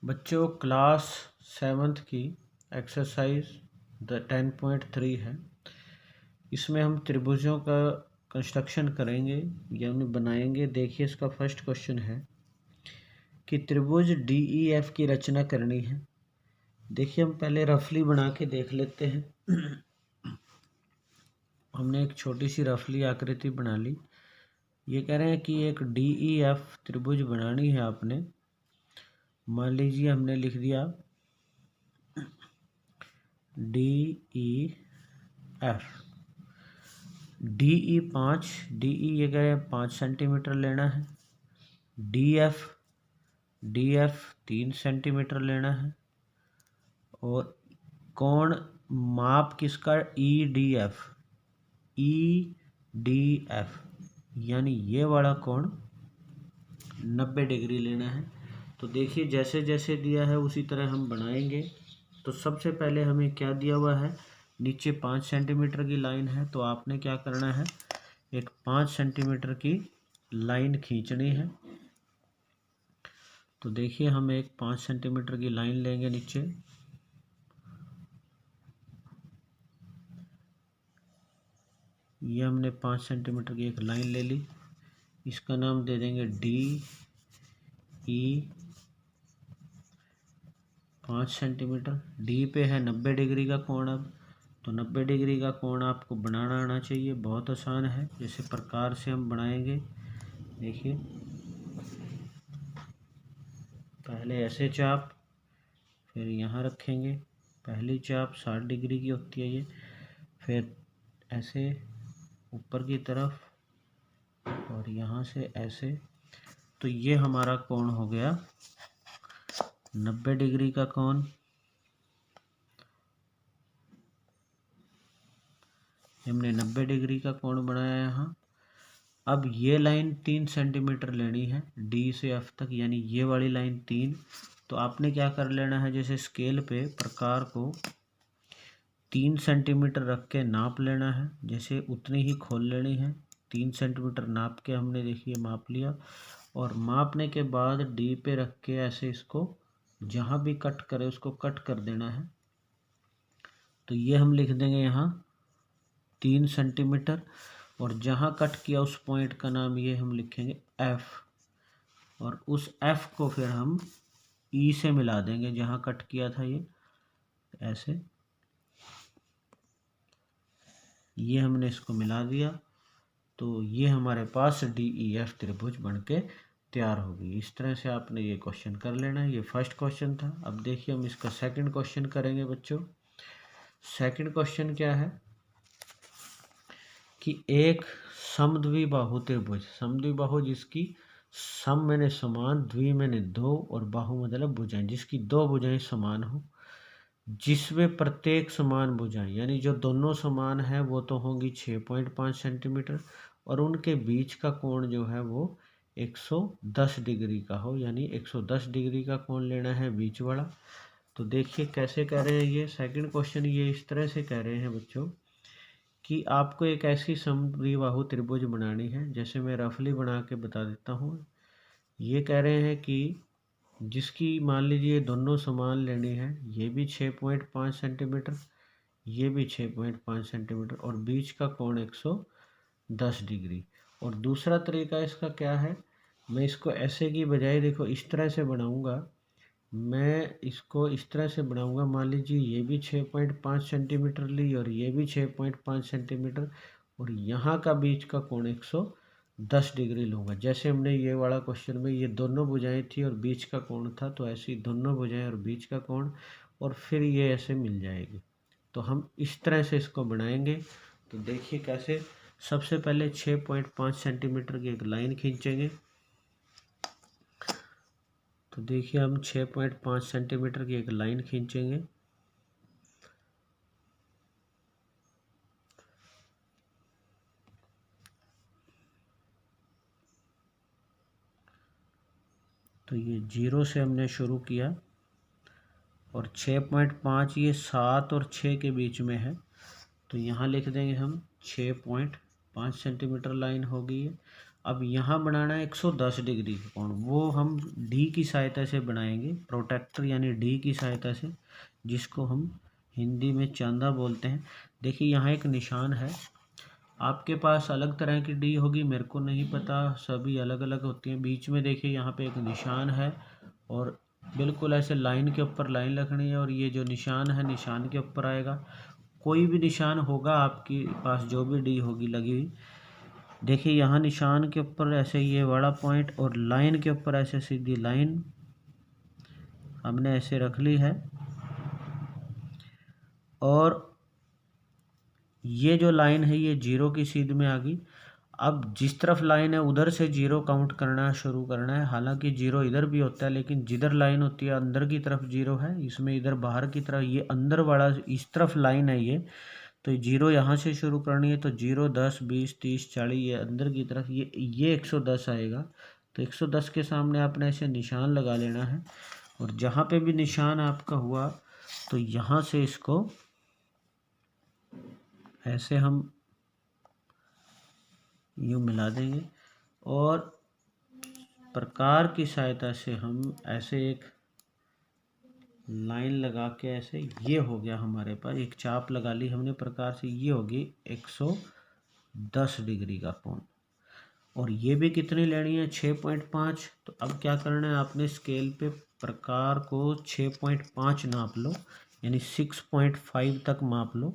बच्चों class 7th की exercise 10.3 है। इसमें हम त्रिभुजों का कंस्ट्रक्शन करेंगे यानी बनाएंगे। देखिए इसका फर्स्ट क्वेश्चन है कि त्रिभुज DEF की रचना करनी है। देखिए हम पहले रफली बना के देख लेते हैं। हमने एक छोटी सी रफली आकृति बना ली। ये कह रहे हैं कि एक DEF त्रिभुज बनानी है आपने। मान लीजिए हमने लिख दिया DEF। DE 5, DE ये कह रहे हैं 5 सेंटीमीटर लेना है। DF 3 सेंटीमीटर लेना है। और कोण माप किसका EDF यानी ये वाला कोण 90 डिग्री लेना है। तो देखिए जैसे जैसे दिया है उसी तरह हम बनाएंगे। तो सबसे पहले हमें क्या दिया हुआ है, नीचे 5 सेंटीमीटर की लाइन है। तो आपने क्या करना है, एक 5 सेंटीमीटर की लाइन खींचनी है। तो देखिए हम एक 5 सेंटीमीटर की लाइन लेंगे नीचे। ये हमने 5 सेंटीमीटर की एक लाइन ले ली। इसका नाम दे देंगे DE 5 सेंटीमीटर। डी पे है 90 डिग्री का कोण। अब तो 90 डिग्री का कोण आपको बनाना आना चाहिए, बहुत आसान है। जैसे प्रकार से हम बनाएंगे, देखिए पहले ऐसे चाप, फिर यहाँ रखेंगे। पहली चाप 60 डिग्री की होती है ये, फिर ऐसे ऊपर की तरफ और यहाँ से ऐसे। तो ये हमारा कोण हो गया 90 डिग्री का कोण। हमने 90 डिग्री का कोण बनाया यहाँ। अब ये लाइन 3 सेंटीमीटर लेनी है D से F तक, यानी ये वाली लाइन 3। तो आपने क्या कर लेना है, जैसे स्केल पे प्रकार को 3 सेंटीमीटर रख के नाप लेना है। जैसे उतनी ही खोल लेनी है। 3 सेंटीमीटर नाप के हमने देखिए माप लिया। और मापने के बाद D पे रख के ऐसे इसको जहाँ भी कट करे उसको कट कर देना है। तो ये हम लिख देंगे यहाँ 3 सेंटीमीटर। और जहाँ कट किया उस पॉइंट का नाम ये हम लिखेंगे F। और उस F को फिर हम E से मिला देंगे जहाँ कट किया था ये ऐसे। ये हमने इसको मिला दिया। तो ये हमारे पास DEF त्रिभुज बनके तैयार होगी। इस तरह से आपने ये क्वेश्चन कर लेना है। ये फर्स्ट क्वेश्चन था। अब देखिए हम इसका सेकंड क्वेश्चन करेंगे बच्चों। सेकंड क्वेश्चन क्या है कि एक समद्विबाहु त्रिभुज, समद्विबाहु जिसकी सम मैंने समान, द्वि मैंने दो और बाहु मतलब भुजाएं, जिसकी दो भुजाएं समान हो, जिसमें प्रत्येक समान भुजाएं यानी जो दोनों समान है वो तो होंगी 6.5 सेंटीमीटर और उनके बीच का कोण जो है वो 110 डिग्री का हो, यानी 110 डिग्री का कोण लेना है बीच वाला। तो देखिए कैसे कह रहे हैं ये सेकंड क्वेश्चन। ये इस तरह से कह रहे हैं बच्चों कि आपको एक ऐसी समद्विबाहु त्रिभुज बनानी है। जैसे मैं रफली बना के बता देता हूँ। ये कह रहे हैं कि जिसकी मान लीजिए दोनों समान लेनी है, ये भी 6.5 सेंटीमीटर, ये भी 6.5 सेंटीमीटर और बीच का कोण 110 डिग्री। और दूसरा तरीका इसका क्या है, मैं इसको ऐसे की बजाय देखो इस तरह से बनाऊंगा। मैं इसको इस तरह से बनाऊंगा, मान लीजिए ये भी 6.5 सेंटीमीटर ली और ये भी 6.5 सेंटीमीटर और यहाँ का बीच का कोण 110 डिग्री लूँगा। जैसे हमने ये वाला क्वेश्चन में ये दोनों भुजाएं थी और बीच का कोण था, तो ऐसी दोनों भुजाएं और बीच का कोण और फिर ये ऐसे मिल जाएगी। तो हम इस तरह से इसको बनाएंगे। तो देखिए कैसे। सबसे पहले 6.5 सेंटीमीटर की एक लाइन खींचेंगे। तो देखिए हम 6.5 सेंटीमीटर की एक लाइन खींचेंगे। तो ये 0 से हमने शुरू किया और 6.5 ये 7 और 6 के बीच में है। तो यहाँ लिख देंगे हम 6.5 सेंटीमीटर लाइन होगी ये। अब यहाँ बनाना है 110 डिग्री का कोण, वो हम डी की सहायता से बनाएंगे, प्रोटेक्टर यानी डी की सहायता से, जिसको हम हिंदी में चांदा बोलते हैं। देखिए यहाँ एक निशान है, आपके पास अलग तरह की डी होगी, मेरे को नहीं पता, सभी अलग अलग होती हैं। बीच में देखिए यहाँ पे एक निशान है और बिल्कुल ऐसे लाइन के ऊपर लाइन रखनी है और ये जो निशान है निशान के ऊपर आएगा। कोई भी निशान होगा आपके पास, जो भी डी होगी लगी हुई, देखिए यहाँ निशान के ऊपर ऐसे ये बड़ा पॉइंट और लाइन के ऊपर ऐसे सीधी लाइन हमने ऐसे रख ली है। और ये जो लाइन है ये जीरो की सीध में आ गई। अब जिस तरफ लाइन है उधर से जीरो काउंट करना शुरू करना है। हालांकि जीरो इधर भी होता है, लेकिन जिधर लाइन होती है अंदर की तरफ जीरो है, इसमें इधर बाहर की तरफ, ये अंदर वाला इस तरफ लाइन है ये, तो जीरो यहाँ से शुरू करनी है। तो 0, 10, 20, 30, 40 ये अंदर की तरफ, ये 110 आएगा। तो 110 के सामने आपने ऐसे निशान लगा लेना है और जहाँ पे भी निशान आपका हुआ तो यहाँ से इसको ऐसे हम यूँ मिला देंगे और प्रकार की सहायता से हम ऐसे एक लाइन लगा के ऐसे, ये हो गया हमारे पास, एक चाप लगा ली हमने प्रकार से, ये होगी 110 डिग्री का कोण। और ये भी कितनी लेनी है, 6.5। तो अब क्या करना है, आपने स्केल पे प्रकार को 6.5 नाप लो, यानी 6.5 तक माप लो।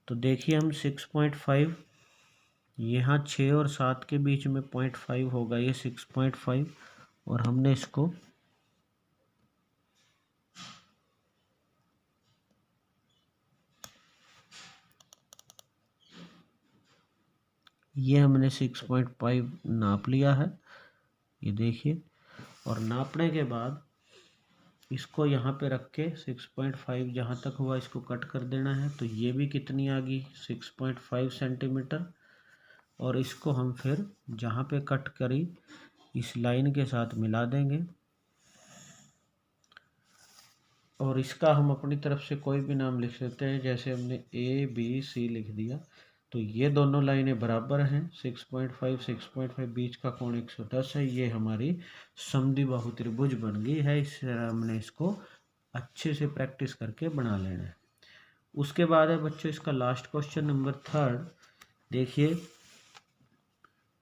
तो देखिए हम 6.5, यहाँ 6 और 7 के बीच में 0.5 होगा, ये 6.5, और हमने इसको ये हमने 6.5 नाप लिया है, ये देखिए। और नापने के बाद इसको यहाँ पे रख के 6.5 जहाँ तक हुआ इसको कट कर देना है। तो ये भी कितनी आ गई, 6.5 सेंटीमीटर। और इसको हम फिर जहाँ पे कट करी इस लाइन के साथ मिला देंगे और इसका हम अपनी तरफ से कोई भी नाम लिख सकते हैं, जैसे हमने ABC लिख दिया। तो ये दोनों लाइनें बराबर हैं, 6.5 6.5, बीच का कोण 110 है। ये हमारी समद्विबाहु त्रिभुज बन गई है। इस तरह हमने इसको अच्छे से प्रैक्टिस करके बना लेना है। उसके बाद है बच्चों इसका लास्ट क्वेश्चन नंबर 3। देखिए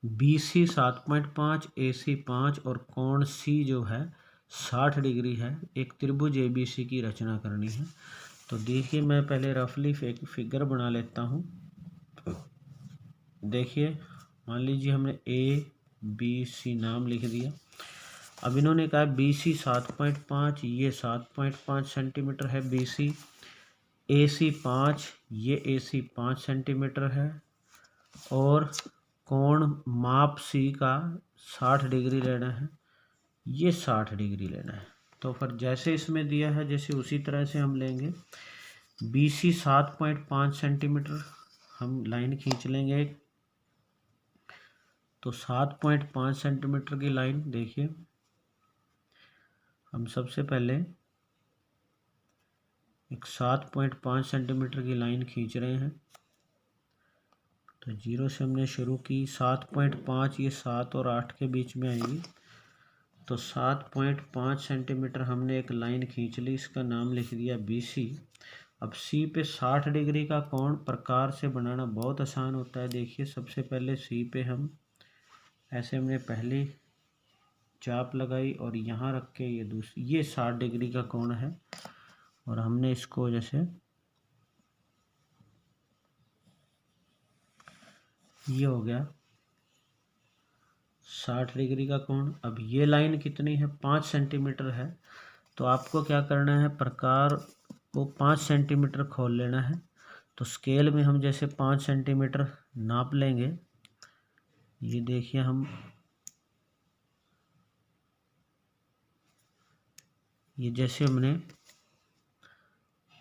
BC 7.5, AC 5 और कोण C जो है 60 डिग्री है। एक त्रिभुज ABC की रचना करनी है। तो देखिए मैं पहले रफली एक फिगर बना लेता हूँ। देखिए मान लीजिए हमने ABC नाम लिख दिया। अब इन्होंने कहा BC 7.5, ये 7.5 सेंटीमीटर है BC, AC 5, ये AC 5 सेंटीमीटर है, और कोण माप C का 60 डिग्री लेना है, ये 60 डिग्री लेना है। तो फिर जैसे इसमें दिया है जैसे उसी तरह से हम लेंगे। BC 7.5 सेंटीमीटर हम लाइन खींच लेंगे। तो 7.5 सेंटीमीटर की लाइन देखिए हम सबसे पहले एक 7.5 सेंटीमीटर की लाइन खींच रहे हैं। तो 0 से हमने शुरू की, 7.5 ये 7 और 8 के बीच में आएगी। तो 7.5 सेंटीमीटर हमने एक लाइन खींच ली, इसका नाम लिख दिया BC। अब C पे 60 डिग्री का कोण प्रकार से बनाना बहुत आसान होता है। देखिए सबसे पहले C पे हम ऐसे हमने पहली चाप लगाई और यहाँ रख के ये दूसरी, ये 60 डिग्री का कोण है और हमने इसको जैसे ये हो गया 60 डिग्री का कोण। अब ये लाइन कितनी है, 5 सेंटीमीटर है। तो आपको क्या करना है, प्रकार को 5 सेंटीमीटर खोल लेना है। तो स्केल में हम जैसे 5 सेंटीमीटर नाप लेंगे। ये देखिए हम ये जैसे हमने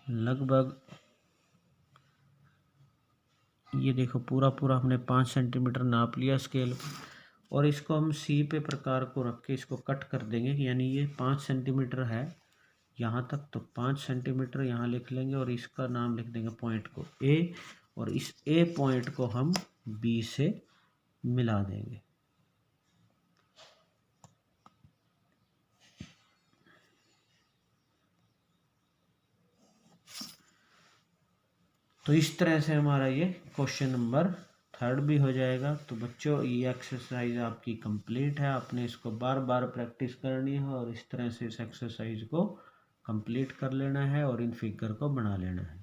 लगभग ये देखो पूरा हमने 5 सेंटीमीटर नाप लिया स्केल पे, और इसको हम C पे प्रकार को रख के इसको कट कर देंगे। यानी ये 5 सेंटीमीटर है यहाँ तक, तो 5 सेंटीमीटर यहाँ लिख लेंगे और इसका नाम लिख देंगे पॉइंट को A, और इस A पॉइंट को हम B से मिला देंगे। तो इस तरह से हमारा ये क्वेश्चन नंबर 3 भी हो जाएगा। तो बच्चों ये एक्सरसाइज आपकी कंप्लीट है, आपने इसको बार बार प्रैक्टिस करनी है और इस तरह से इस एक्सरसाइज को कंप्लीट कर लेना है और इन फिगर को बना लेना है।